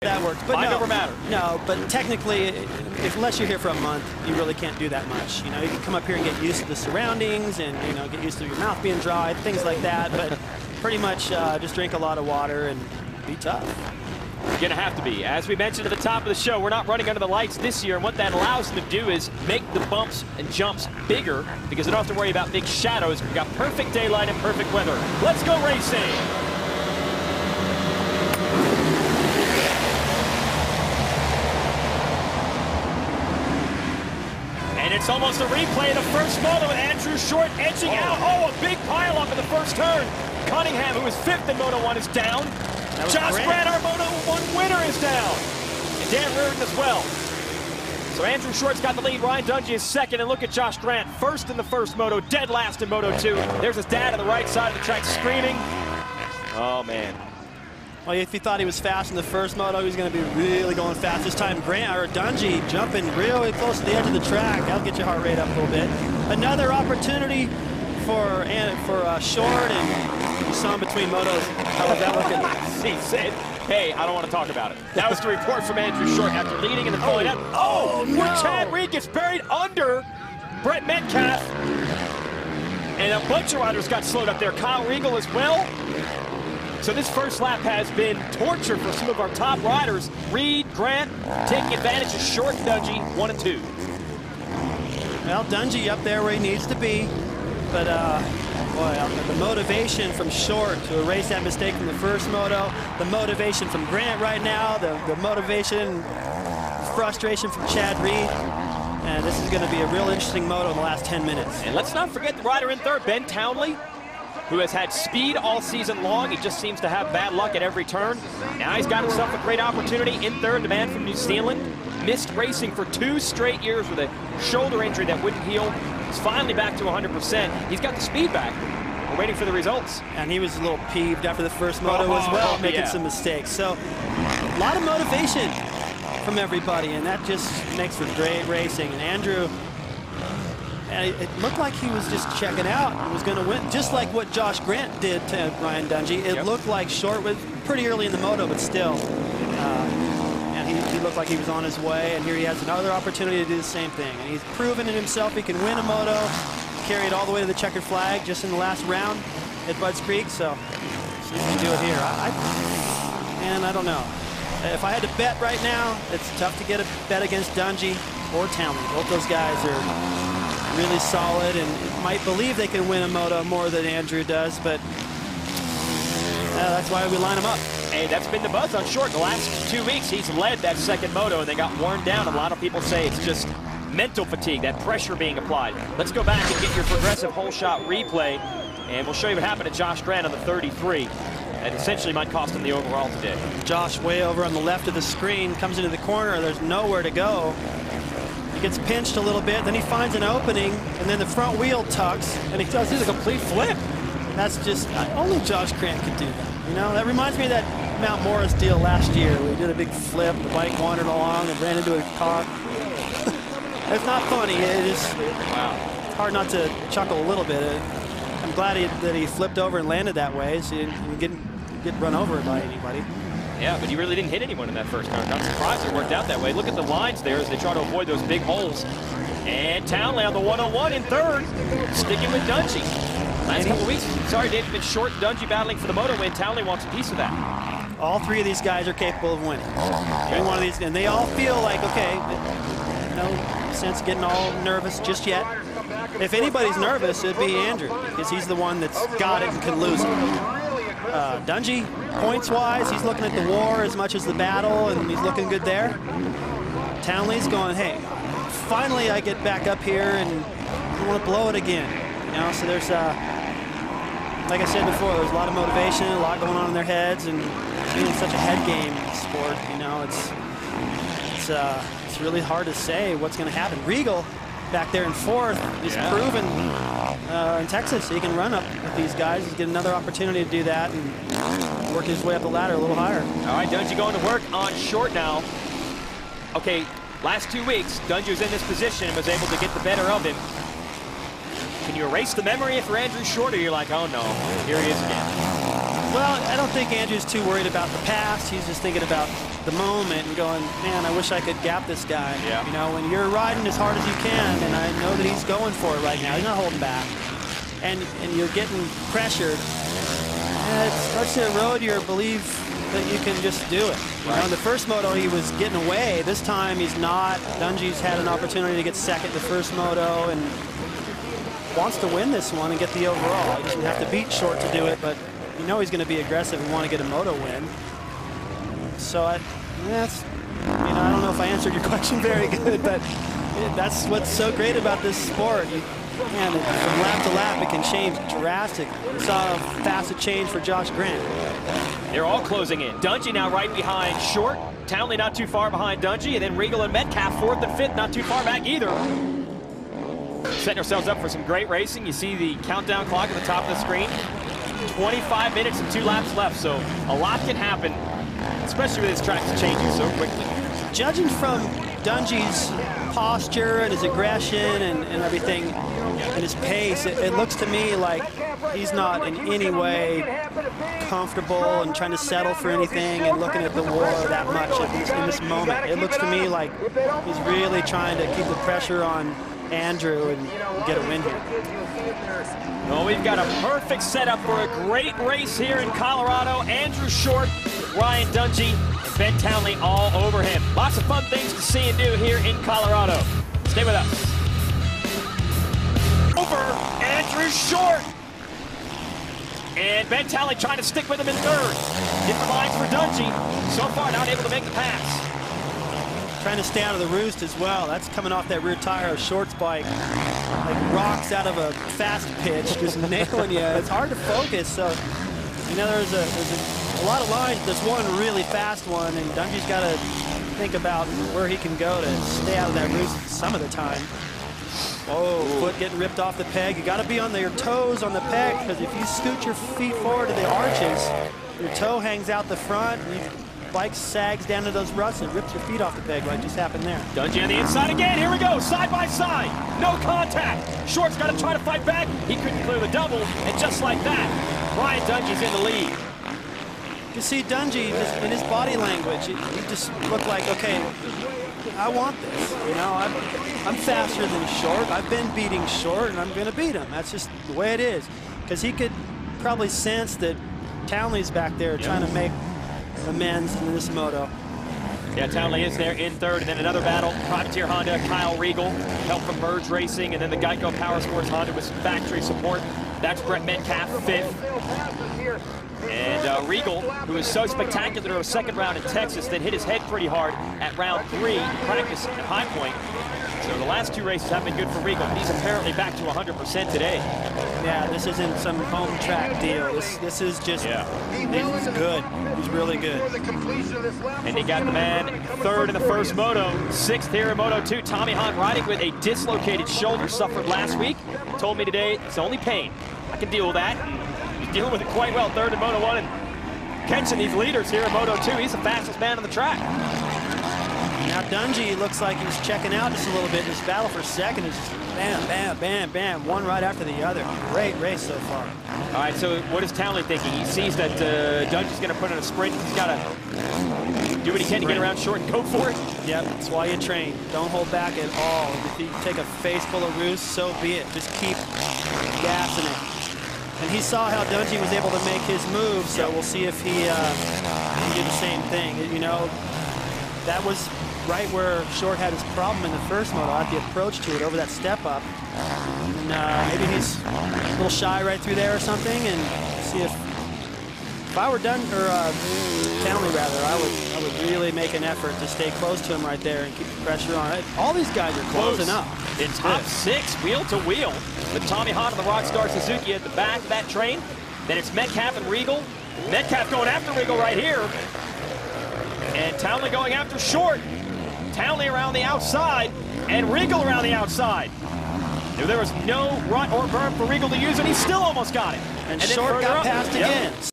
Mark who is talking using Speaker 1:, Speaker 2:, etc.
Speaker 1: That works, but
Speaker 2: Mine never matter.
Speaker 1: No, but technically, unless you're here for a month, you really can't do that much. You know, you can come up here and get used to the surroundings, and get used to your mouth being dry, things like that. But pretty much just drink a lot of water and be tough.
Speaker 2: You're going to have to be. As we mentioned at the top of the show, we're not running under the lights this year, and what that allows them to do is make the bumps and jumps bigger because they don't have to worry about big shadows. We've got perfect daylight and perfect weather. Let's go racing! And it's almost a replay of the first moto with Andrew Short edging out. Oh, a big pileup in the first turn. Cunningham, who was 5th in Moto 1, is down. Josh Grant, our Moto 1 winner, is down. And Dan Reardon as well. So Andrew Short's got the lead. Ryan Dungey is 2nd. And look at Josh Grant, 1st in the first Moto, dead last in Moto 2. There's his dad on the right side of the track screaming. Oh, man.
Speaker 1: Well, if he thought he was fast in the first moto, he's going to be really going fast this time. Grant or Dungey jumping really close to the edge of the track. That'll get your heart rate up a little bit. Another opportunity for Short, and you saw him between motos. How was that looking?
Speaker 2: He said, hey, I don't want to talk about it. That was the report from Andrew Short after leading and then pulling out. Oh, no. Where Chad Reed gets buried under Brett Metcalf. And a bunch of riders got slowed up there. Kyle Regal as well. So this first lap has been torture for some of our top riders. Reed, Grant, taking advantage of Short, Dungey, 1 and 2.
Speaker 1: Well, Dungey up there where he needs to be. But, boy, the motivation from Short to erase that mistake from the first moto, the motivation from Grant right now, the motivation, frustration from Chad Reed. And this is going to be a real interesting moto in the last 10 minutes.
Speaker 2: And let's not forget the rider in 3rd, Ben Townley, who has had speed all season long. He just seems to have bad luck at every turn. Now he's got himself a great opportunity in 3rd, the man from New Zealand. Missed racing for 2 straight years with a shoulder injury that wouldn't heal. He's finally back to 100%. He's got the speed back. We're waiting for the results.
Speaker 1: And he was a little peeved after the first moto as well, making some mistakes. So a lot of motivation from everybody, and that just makes for great racing. And Andrew, and it looked like he was just checking out and was going to win, just like what Josh Grant did to Ryan Dungey. It looked like Short was pretty early in the moto, but still. And he looked like he was on his way, and here he has another opportunity to do the same thing. And he's proven in himself he can win a moto, carried all the way to the checkered flag just in the last round at Budds Creek, so he can do it here. And I don't know. If I had to bet right now, it's tough to get a bet against Dungey or Townley. Both those guys are really solid and might believe they can win a moto more than Andrew does, but that's why we line them up.
Speaker 2: Hey, that's been the buzz on Short. The last 2 weeks, he's led that 2nd moto, and they got worn down. A lot of people say it's just mental fatigue, that pressure being applied. Let's go back and get your progressive whole shot replay, and we'll show you what happened to Josh Grant on the 33. That essentially might cost him the overall today. Josh
Speaker 1: way over on the left of the screen, comes into the corner. There's nowhere to go. He gets pinched a little bit, then he finds an opening, and then the front wheel tucks, and he does a complete flip. That's just, only Josh Grant could do that. You know, that reminds me of that Mount Morris deal last year. We did a big flip, the bike wandered along and ran into a car. It's not funny. It is hard not to chuckle a little bit. I'm glad that he flipped over and landed that way, so he didn't get run over by anybody.
Speaker 2: Yeah, but he really didn't hit anyone in that first turn. I'm surprised it worked out that way. Look at the lines there as they try to avoid those big holes. And Townley on the 101 in 3rd, sticking with Dungey. Last couple of weeks, sorry, Dave, been Short and Dungey battling for the moto win. Townley wants a piece of that.
Speaker 1: All 3 of these guys are capable of winning. Every one of these, and they all feel like, okay, no sense getting all nervous just yet. If anybody's nervous, it'd be Andrew, because he's the one that's got it and can lose it. Dungey, points-wise, he's looking at the war as much as the battle, and he's looking good there. Townley's going, hey, finally I get back up here, and I want to blow it again. You know, so there's, like I said before, there's a lot of motivation, a lot going on in their heads, and being such a head game sport, you know, it's really hard to say what's going to happen. Regal back there in 4th, he's proven in Texas he can run up with these guys. He's getting another opportunity to do that and work his way up the ladder a little higher.
Speaker 2: All right, Dungey going to work on Short now. Okay, last 2 weeks, Dungey was in this position and was able to get the better of him. Can you erase the memory for Andrew Short, or you're like, oh no, here he is again?
Speaker 1: Well, I don't think Andrew's too worried about the past. He's just thinking about the moment and going, man, I wish I could gap this guy.
Speaker 2: Yeah.
Speaker 1: You know, when you're riding as hard as you can, and I know that he's going for it right now. He's not holding back. And you're getting pressured. And it starts to erode your belief that you can just do it. You know, in the first moto, he was getting away. This time, he's not. Dungey's had an opportunity to get second the first moto and wants to win this one and get the overall. He doesn't have to beat Short to do it, but you know he's going to be aggressive and want to get a moto win. So that's, you know, I don't know if I answered your question very good, but that's what's so great about this sport. Man, from lap to lap, it can change drastically. We saw a fast change for Josh Grant.
Speaker 2: They're all closing in. Dungey now right behind Short. Townley not too far behind Dungey, and then Regal and Metcalf fourth and fifth, not too far back either. Setting ourselves up for some great racing. You see the countdown clock at the top of the screen. 25 minutes and 2 laps left, so a lot can happen, especially with this track changing so quickly.
Speaker 1: Judging from Dungey's posture and his aggression and everything, and his pace, it looks to me like he's not in any way comfortable and trying to settle for anything and looking at the war that much in this moment. It looks to me like he's really trying to keep the pressure on Andrew and get a win here.
Speaker 2: Well, we've got a perfect setup for a great race here in Colorado. Andrew Short, Ryan Dungey, and Ben Townley all over him. Lots of fun things to see and do here in Colorado. Stay with us. Over Andrew Short. And Ben Townley trying to stick with him in third. Hit the lines for Dungey. So far, not able to make the pass.
Speaker 1: Trying to stay out of the roost as well. That's coming off that rear tire of Short's bike. Like rocks out of a fast pitch, just nailing you. It's hard to focus. So, you know, there's a lot of lines. There's one really fast one, and Dungey's got to think about where he can go to stay out of that roost some of the time. Oh, foot getting ripped off the peg. You got to be on your toes on the peg, because if you scoot your feet forward to the arches, your toe hangs out the front. And bike sags down to those ruts and rips your feet off the peg like just happened there.
Speaker 2: Dungey on the inside again. Here we go, side by side. No contact. Short's got to try to fight back. He couldn't clear the double, and just like that, Ryan Dungey's in the lead.
Speaker 1: You see Dungey in his body language. He just looked like, okay, I want this. You know, I'm faster than Short. I've been beating Short, and I'm going to beat him. That's just the way it is. Because he could probably sense that Townley's back there trying to make amends in this moto.
Speaker 2: Yeah, Townley is there in third, and then another battle. Privateer Honda, Kyle Regal, help from Merge Racing, and then the Geico Power Sports Honda with some factory support. That's Brett Metcalf, fifth. And Regal, who was so spectacular in a second round in Texas, then hit his head pretty hard at round 3, practice at High Point. So the last 2 races have been good for Regal. He's apparently back to 100% today.
Speaker 1: Yeah, this isn't some home track deal. This is just, this is good. He's really good.
Speaker 2: And he got the man third in the first moto, 6th here in Moto 2. Tommy Hahn riding with a dislocated shoulder, suffered last week. Told me today it's only pain. I can deal with that. He's dealing with it quite well, third in Moto 1 and catching these leaders here in Moto 2. He's the fastest man on the track.
Speaker 1: Now Dungey looks like he's checking out just a little bit. This battle for second is just bam, bam, bam, bam, one right after the other. Great race so far.
Speaker 2: All right, so what is Townley thinking? He sees that Dungey's going to put in a sprint. He's got to do what he can to get around Short and go for it.
Speaker 1: Yep, that's why you train. Don't hold back at all. If you take a face full of roost, so be it. Just keep gassing it. And he saw how Dungey was able to make his move, so we'll see if he can do the same thing. You know, that was right where Short had his problem in the first moto, at the approach to it, over that step up. And maybe he's a little shy right through there or something, and see if I were Townley rather, I would really make an effort to stay close to him right there and keep the pressure on it. All these guys are closing up.
Speaker 2: In top 6, wheel to wheel, with Tommy Hahn and the Rockstar Suzuki at the back of that train. Then it's Metcalf and Regal. Metcalf going after Regal right here. And Townley going after Short. Townley around the outside, and Regal around the outside. There was no rut or berm for Regal to use, and he still almost got it.
Speaker 1: And Short got passed again.